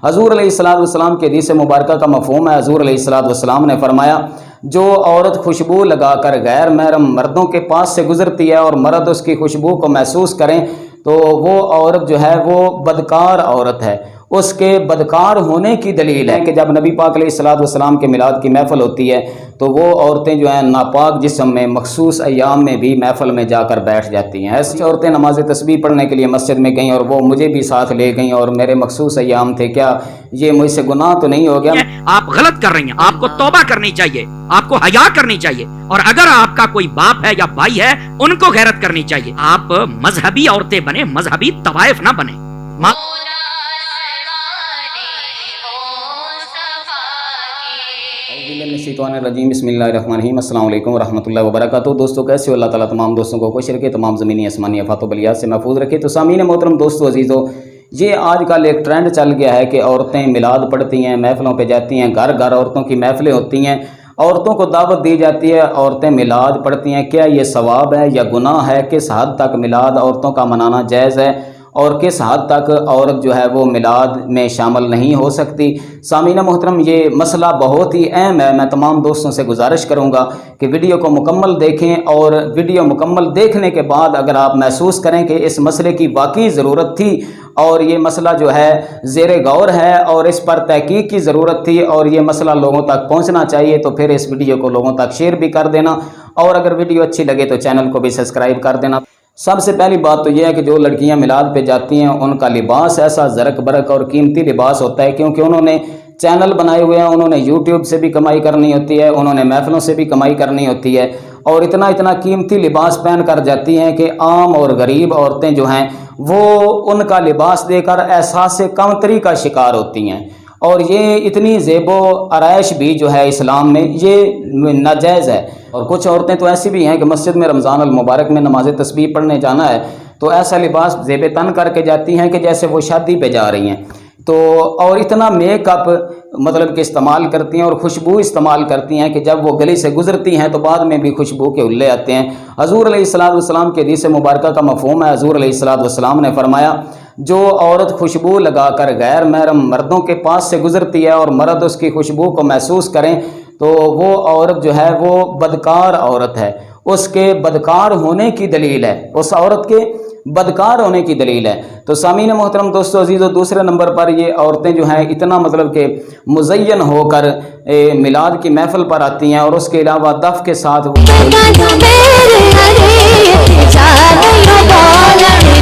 हजूर अलैहिस्सलाम की हदीस मुबारक का मफ़हूम है। हजूर अलैहिस्सलाम ने फरमाया, जो औरत खुशबू लगाकर गैर महरम मर्दों के पास से गुजरती है और मर्द उसकी खुशबू को महसूस करें तो वो औरत जो है वो बदकार औरत है। उसके बदकार होने की दलील है कि जब नबी पाक अलैहिस्सलाम के मिलाद की महफ़िल होती है तो वो औरतें जो हैं नापाक जिस्म में मखसूस अय्याम में भी महफ़िल में जाकर बैठ जाती हैं। ऐसी औरतें नमाज तस्बीह पढ़ने के लिए मस्जिद में गईं और वो मुझे भी साथ ले गईं और मेरे मखसूस अय्याम थे, क्या ये मुझसे गुनाह तो नहीं हो गया? आप गलत कर रही हैं, आपको तौबा करनी चाहिए, आपको हया करनी चाहिए। और अगर आपका कोई बाप है या भाई है उनको गैरत करनी चाहिए। आप मजहबी औरतें बने, मजहबी तवाइफ ना बने। बिस्मिल्लाहिर्रहमानिर्रहीम, अस्सलाम वालेकुम रहमतुल्लाहि व बरकातहू। दोस्तों कैसे हो? अल्लाह ताला तमाम दोस्तों को खुश रखे, तमाम ज़मीनी आसमानी आफात व बलियात से महफूज रखे। तो सामीन मोहतरम दोस्तों अजीज़ों, ये आजकल एक ट्रेंड चल गया है कि औरतें मिलाद पढ़ती हैं, महफ़िलों पे जाती हैं, घर घर औरतों की महफ़िलें होती हैं, औरतों को दावत दी जाती है, औरतें मिलाद पढ़ती हैं। क्या ये सवाब है या गुनाह है? किस हद तक मिलाद औरतों का मनाना जायज़ है और किस हद तक औरत जो है वो मिलाद में शामिल नहीं हो सकती? सामीना मोहतरम, ये मसला बहुत ही अहम है। मैं तमाम दोस्तों से गुजारिश करूंगा कि वीडियो को मुकम्मल देखें और वीडियो मुकम्मल देखने के बाद अगर आप महसूस करें कि इस मसले की वाकई ज़रूरत थी और ये मसला जो है ज़ेर गौर है और इस पर तहकीक की ज़रूरत थी और ये मसला लोगों तक पहुँचना चाहिए, तो फिर इस वीडियो को लोगों तक शेयर भी कर देना और अगर वीडियो अच्छी लगे तो चैनल को भी सब्सक्राइब कर देना। सबसे पहली बात तो यह है कि जो लड़कियां मिलाद पे जाती हैं उनका लिबास ऐसा ज़रक बरक और कीमती लिबास होता है, क्योंकि उन्होंने चैनल बनाए हुए हैं, उन्होंने यूट्यूब से भी कमाई करनी होती है, उन्होंने महफिलों से भी कमाई करनी होती है और इतना इतना कीमती लिबास पहन कर जाती हैं कि आम और गरीब औरतें जो हैं वो उनका लिबास देकर एहसास कमतरी का शिकार होती हैं। और ये इतनी ज़ेबो आराइश भी जो है इस्लाम में ये नाजायज़ है। और कुछ औरतें तो ऐसी भी हैं कि मस्जिद में रमज़ान अल मुबारक में नमाज तस्बीह पढ़ने जाना है तो ऐसा लिबास ज़ेब तन करके जाती हैं कि जैसे वो शादी पे जा रही हैं। तो और इतना मेकअप मतलब कि इस्तेमाल करती हैं और खुशबू इस्तेमाल करती हैं कि जब वो गली से गुजरती हैं तो बाद में भी खुशबू के उल्ले आते हैं। हजूर अलैहिस्सलाम की हदीस मुबारक का मफ़हूम है। हजूर अलैहिस्सलाम ने फरमाया, जो औरत खुशबू लगाकर गैर महरम मर्दों के पास से गुजरती है और मर्द उसकी खुशबू को महसूस करें तो वो औरत जो है वो बदकार औरत है। उसके बदकार होने की दलील है, उस औरत के बदकार होने की दलील है। तो सामीन मोहतरम दोस्तों अजीज़ों, दूसरे नंबर पर ये औरतें जो हैं इतना मतलब कि मुज़य्यन होकर मिलाद की महफिल पर आती हैं और उसके अलावा दफ के साथ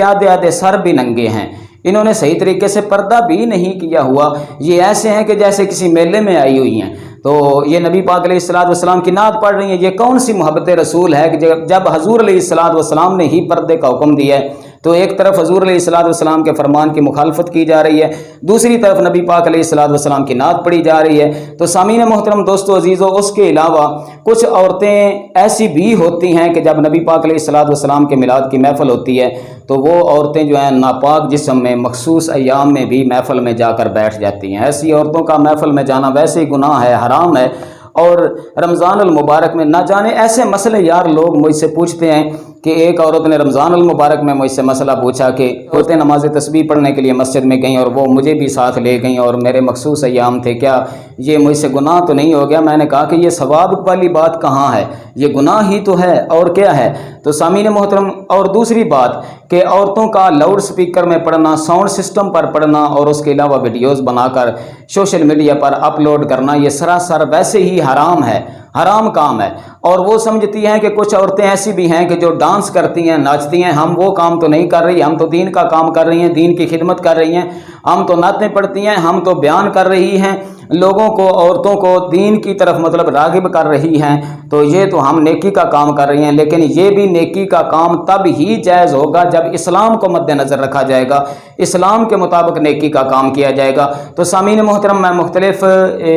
आधे आधे सर भी नंगे हैं, इन्होंने सही तरीके से पर्दा भी नहीं किया हुआ। ये ऐसे हैं कि जैसे किसी मेले में आई हुई हैं। तो ये नबी पाक अलैहिस्सलाम की नात पढ़ रही हैं। ये कौन सी मोहब्बत रसूल है कि जब हजूर अलैहिस्सलाम ने ही पर्दे का हुक्म दिया है तो एक तरफ हजूर अलैहिस्सलाम के फरमान की मुखालफत की जा रही है, दूसरी तरफ नबी पाक अलैहिस्सलाम की नात पढ़ी जा रही है। तो सामीन मोहतरम दोस्तों अजीज़ों, उसके अलावा कुछ औरतें ऐसी भी होती हैं कि जब नबी पाक अलैहिस्सलाम के मिलाद की महफिल होती है तो वो औरतें जो हैं नापाक जिस्म में मखसूस अय्याम में भी महफिल में जाकर बैठ जाती हैं। ऐसी औरतों का महफिल में जाना वैसे ही गुनाह है, हराम है। और रमज़ान अल मुबारक में ना जाने ऐसे मसले यार लोग मुझसे पूछते हैं कि एक औरत ने रमज़ान अल मुबारक में मुझसे मसला पूछा कि औरतें नमाज तस्बीह पढ़ने के लिए मस्जिद में गईं और वो मुझे भी साथ ले गईं और मेरे मखसूस अय्याम थे, क्या ये मुझसे गुनाह तो नहीं हो गया? मैंने कहा कि ये सवाब वाली बात कहाँ है, ये गुनाह ही तो है और क्या है। तो सामीन मोहतरम, और दूसरी बात कि औरतों का लाउड स्पीकर में पढ़ना, साउंड सिस्टम पर पढ़ना और उसके अलावा वीडियोज़ बनाकर सोशल मीडिया पर अपलोड करना, ये सरासर वैसे ही हराम है, हराम काम है। और वो समझती हैं कि कुछ औरतें ऐसी भी हैं कि जो डांस करती हैं, नाचती हैं। हम वो काम तो नहीं कर रही, हम तो दीन का काम कर रही हैं, दीन की खिदमत कर रही हैं। हम तो नातें पढ़ती हैं, हम तो बयान कर रही हैं लोगों को, औरतों को दीन की तरफ मतलब रागिब कर रही हैं। तो ये तो हम नेकी का काम कर रही हैं, लेकिन ये भी नेकी का काम तब ही जायज़ होगा जब इस्लाम को मद्देनज़र रखा जाएगा, इस्लाम के मुताबिक नेकी का काम किया जाएगा। तो सामीन मोहतरम, मैं मुख्तलिफ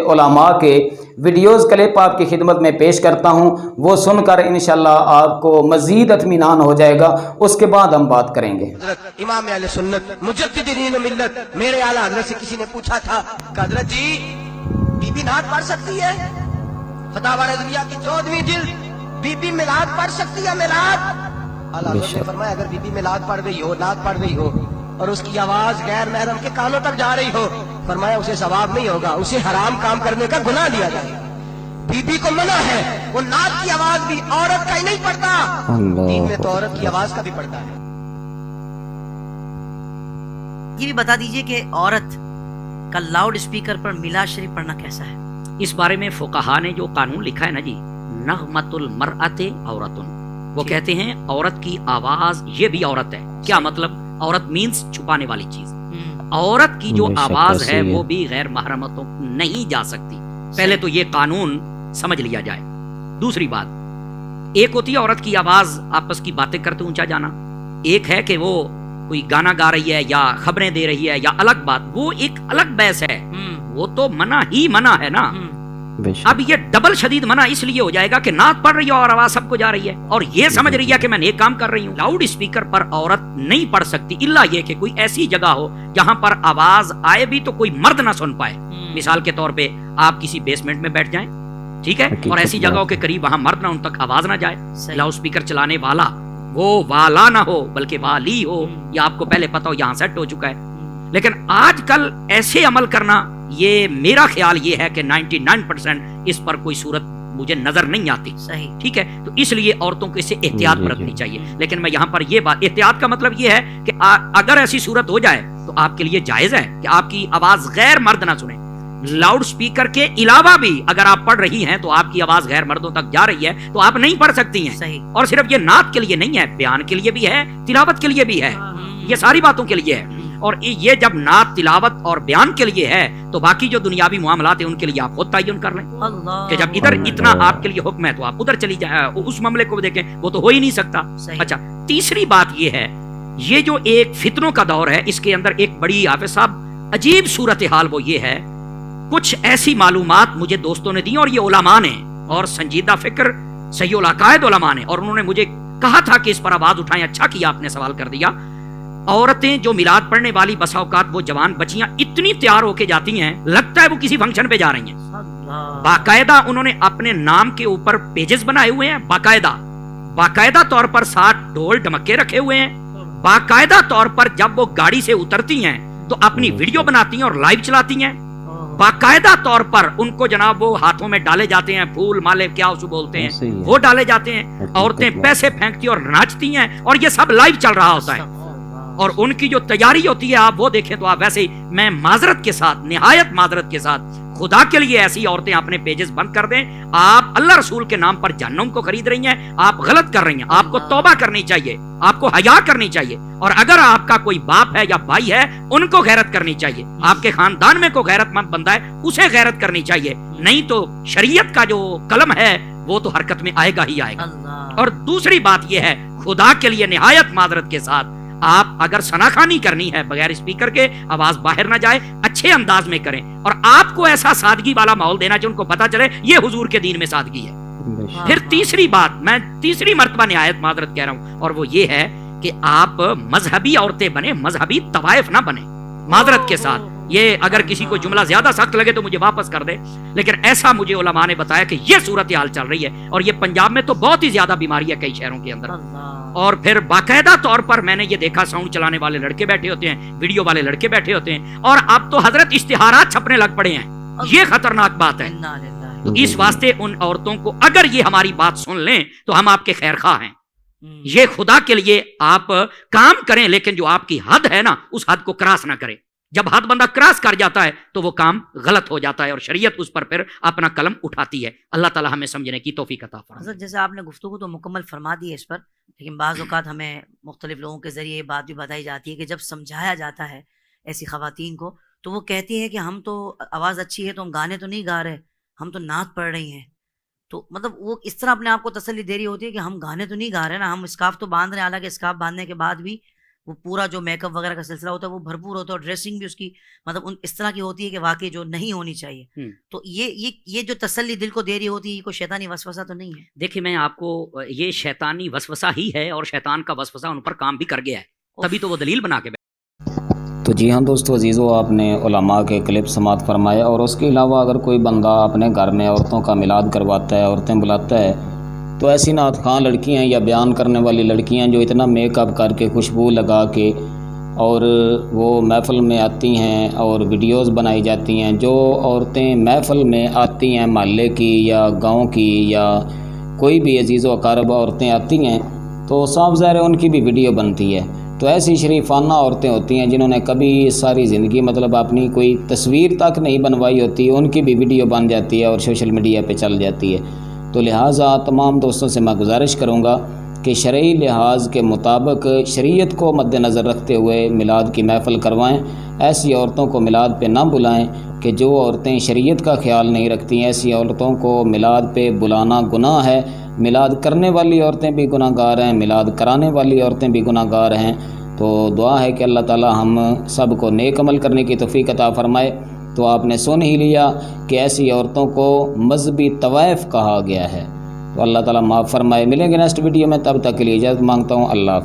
उलमा के वीडियोज़ क्लिप आपकी खिदमत में पेश करता हूँ, वो सुनकर इंशाअल्लाह आपको मज़ीद इत्मीनान हो जाएगा। उसके बाद हम बात करेंगे। इमाम अहले सुन्नत मुजद्दिदीन मिल्लत मेरे आला हज़रत से किसी ने पूछा था, हज़रत जी बीबी नात पढ़ सकती है? फतावा रज़विया की 14वीं जिल्द, बीबी मिलाद पढ़ सकती है? मिलाद आला हज़रत ने फरमाया, अगर बीबी मिलाद पढ़ रही हो, नात पढ़ रही हो और उसकी आवाज गैर महरम के कानों तक जा रही हो फरमाया उसे सवाब नहीं होगा, उसे हराम काम करने का गुनाह दिया जाएगा। बीबी को मना है, वो नाक की आवाज भी औरत का ही नहीं पड़ता, दीन में तो औरत की आवाज का भी पड़ता है। ये भी बता दीजिए कि औरत का लाउड स्पीकर पर मिलाद शरीफ पढ़ना कैसा है? इस बारे में फुकहा ने जो कानून लिखा है ना जी, नगमतुल मरअते औरतुन, वो कहते हैं औरत की आवाज ये भी औरत है। क्या मतलब? औरत मीन्स छुपाने वाली चीज। औरत की जो आवाज है वो भी गैर महरमतों नहीं जा सकती। पहले तो ये कानून समझ लिया जाए। दूसरी बात, एक होती है औरत की आवाज आपस की बातें करते ऊंचा जाना, एक है कि वो कोई गाना गा रही है या खबरें दे रही है या अलग बात, वो एक अलग बहस है, वो तो मना ही मना है ना। अब ये डबल शदीद मना इसलिए हो जाएगा कि नात पढ़ रही है और आवाज सबको जा रही है और ये समझ रही है कि मैं नेक काम कर रही हूँ। लाउड स्पीकर पर औरत नहीं पढ़ सकती, इल्ला ये कि कोई ऐसी जगह हो जहां पर आवाज आए भी तो कोई मर्द ना सुन पाए। मिसाल के तौर पे आप किसी बेसमेंट में बैठ जाएं, ठीक है, और ऐसी जगहों के करीब वहां मर्द ना, उन तक आवाज ना जाए। लाउड स्पीकर चलाने वाला वो वाला ना हो बल्कि वाली हो, या आपको पहले पता हो यहां सेट हो चुका है। लेकिन आजकल ऐसे अमल करना, ये मेरा ख्याल ये है कि 99% इस पर कोई सूरत मुझे नजर नहीं आती। सही, ठीक है, तो इसलिए औरतों को इससे एहतियात बरतनी चाहिए। लेकिन मैं यहाँ पर ये बात, एहतियात का मतलब ये है कि अगर ऐसी सूरत हो जाए तो आपके लिए जायज है कि आपकी आवाज गैर मर्द ना सुने। लाउड स्पीकर के अलावा भी अगर आप पढ़ रही हैं तो आपकी आवाज गैर मर्दों तक जा रही है तो आप नहीं पढ़ सकती हैं। सही। और सिर्फ ये नात के लिए नहीं है, बयान के लिए भी है, तिलावत के लिए भी है, ये सारी बातों के लिए है। और ये जब नात, तिलावत और बयान के लिए है तो बाकी जो दुनियावी मामलात है उनके लिए आप खुद तयन कर लें कि जब इधर इतना आपके लिए हुक्म है तो आप उधर चली जाए, उस मामले को देखें, वो तो हो ही नहीं सकता। अच्छा, तीसरी बात ये है, ये जो एक फितनों का दौर है इसके अंदर एक बड़ी हाफिज साहब अजीब सूरत हाल वो ये है, कुछ ऐसी मालूमात मुझे दोस्तों ने दी और ये उलमा ने, और संजीदा फिक्र सहीउल अकायद उलमा ने, और उन्होंने मुझे कहा था कि इस पर आवाज उठाएं। अच्छा किया आपने सवाल कर दिया। औरतें जो मिलाद पढ़ने वाली बसा औकात वो जवान बच्चियां इतनी तैयार होके जाती हैं, लगता है वो किसी फंक्शन पे जा रही हैं। बाकायदा उन्होंने अपने नाम के ऊपर पेजेस बनाए हुए हैं, बाकायदा तौर पर 7 ढोल ढमक्के रखे हुए हैं, बाकायदा तौर पर जब वो गाड़ी से उतरती हैं तो अपनी वीडियो बनाती हैं और लाइव चलाती हैं। बाकायदा तौर पर उनको जनाब वो हाथों में डाले जाते हैं फूल माले, क्या उसको बोलते हैं, वो डाले जाते हैं। औरतें पैसे फेंकती और नाचती हैं और ये सब लाइव चल रहा होता है। और उनकी जो तैयारी होती है आप वो देखें तो आप वैसे ही, मैं माजरत के साथ, निहायत माजरत के साथ, खुदा के लिए ऐसी औरतें अपने पेजेस बंद कर दें। आप अल्लाह रसूल के नाम पर जहन्नुम को खरीद रही हैं, आप गलत कर रही हैं। आपको तौबा करनी चाहिए, आपको हया करनी चाहिए। और अगर आपका कोई बाप है या भाई है उनको गैरत करनी चाहिए। आपके खानदान में कोई गैरतमंद बंदा है उसे गैरत करनी चाहिए, नहीं तो शरीयत का जो कलम है वो तो हरकत में आएगा ही आएगा। और दूसरी बात यह है, खुदा के लिए निहायत माजरत के साथ, आप अगर सनाखानी करनी है बगैर स्पीकर के, आवाज बाहर ना जाए, अच्छे अंदाज में करें। और आपको ऐसा सादगी वाला माहौल देना चाहिए, उनको पता चले ये हुजूर के दीन में सादगी है। फिर तीसरी बात, मैं तीसरी मर्तबा निहायत माजरत कह रहा हूं, और वो ये है कि आप मजहबी औरतें बने, मजहबी तवाइफ ना बने। माजरत के साथ, ये अगर किसी को जुमला ज्यादा सख्त लगे तो मुझे वापस कर दे, लेकिन ऐसा मुझे उलमा ने बताया कि ये सूरत हाल चल रही है। और ये पंजाब में तो बहुत ही ज्यादा बीमारी है कई शहरों के अंदर। और फिर बाकायदा तौर पर मैंने ये देखा, साउंड चलाने वाले लड़के बैठे होते हैं, वीडियो वाले लड़के बैठे होते हैं, और अब तो हजरत इश्तिहारात छपने लग पड़े हैं। ये खतरनाक बात है। तो इस वास्ते उन औरतों को, अगर ये हमारी बात सुन लें तो हम आपके खैर खा हैं। ये खुदा के लिए आप काम करें, लेकिन जो आपकी हद है ना उस हद को क्रॉस ना करें। जब हद बंदा क्रॉस कर जाता है तो वो काम गलत हो जाता है और शरीयत उस पर फिर अपना कलम उठाती है। अल्लाह ताला हमें समझने की तौफीक अता फरमाए। जैसे आपने गुफ्तगू तो मुकम्मल फरमा दी है इस पर, लेकिन बाज़ औक़ात हमें मुख्तलिफ लोगों के ज़रिए ये बात भी बताई जाती है कि जब समझाया जाता है ऐसी ख़वातीन को तो वो कहती हैं कि हम तो आवाज़ अच्छी है तो हम गाने तो नहीं गा रहे, हम तो नात पढ़ रही हैं। तो मतलब वो इस तरह अपने आप को तसल्ली दे रही होती है कि हम गाने तो नहीं गा रहे ना, हम स्कार्फ तो बांध रहे हैं। हालांकि स्कार्फ बांधने के बाद भी वो पूरा जो मेकअप वगैरह का सिलसिला होता है वो भरपूर होता है, और ड्रेसिंग भी उसकी मतलब इस तरह की होती है कि वाकई जो नहीं होनी चाहिए। तो ये जो तसल्ली दिल को दे रही होती है, ये कोई शैतानी वसवसा तो नहीं है? देखिए, मैं आपको, ये शैतानी वसवसा ही है और शैतान का वसवसा उन पर काम भी कर गया है, तभी तो वो दलील बना के। तो जी हाँ दोस्तों अजीज़ों, आपने उलमा के क्लिप समात फरमाया। और उसके अलावा अगर कोई बंदा अपने घर में औरतों का मिलाद करवाता है, औरतें बुलाता है, तो ऐसी नात खां लड़कियाँ या बयान करने वाली लड़कियाँ जो इतना मेकअप करके खुशबू लगा के اور وہ محفل میں آتی ہیں اور ویڈیوز بنائی جاتی ہیں. جو عورتیں محفل میں آتی ہیں محلے کی یا گاؤں کی یا کوئی بھی عزیز و اقارب عورتیں آتی ہیں تو صاف ظاہر ہے ان کی بھی ویڈیو بنتی ہے. تو ایسی شریفانہ عورتیں ہوتی ہیں جنہوں نے کبھی ساری زندگی مطلب اپنی کوئی تصویر تک نہیں بنوائی ہوتی، ان کی بھی ویڈیو بن جاتی ہے اور سوشل میڈیا پہ چل جاتی ہے. تو لہٰذا تمام دوستوں سے میں گزارش کروں گا کہ شرعی لحاظ کے مطابق شریعت کو مد نظر رکھتے ہوئے میلاد کی محفل کروائیں. ایسی عورتوں کو میلاد پہ نہ بلائیں کہ جو عورتیں شریعت کا خیال نہیں رکھتی ہیں. ایسی عورتوں کو میلاد پہ بلانا گناہ ہے. میلاد کرنے والی عورتیں بھی گناہ گار ہیں، میلاد کرانے والی عورتیں بھی گناہ گار ہیں. تو دعا ہے کہ اللہ تعالی ہم سب کو نیک عمل کرنے کی توفیق عطا فرمائے. تو آپ نے سن ہی لیا کہ ایسی عورتوں کو مذہبی طوائف کہا گیا ہے. تو اللہ تعالیٰ معاف فرمائے. ملیں گے نیکسٹ ویڈیو میں، تب تک کے لیے اجازت مانگتا ہوں. اللہ حافظ.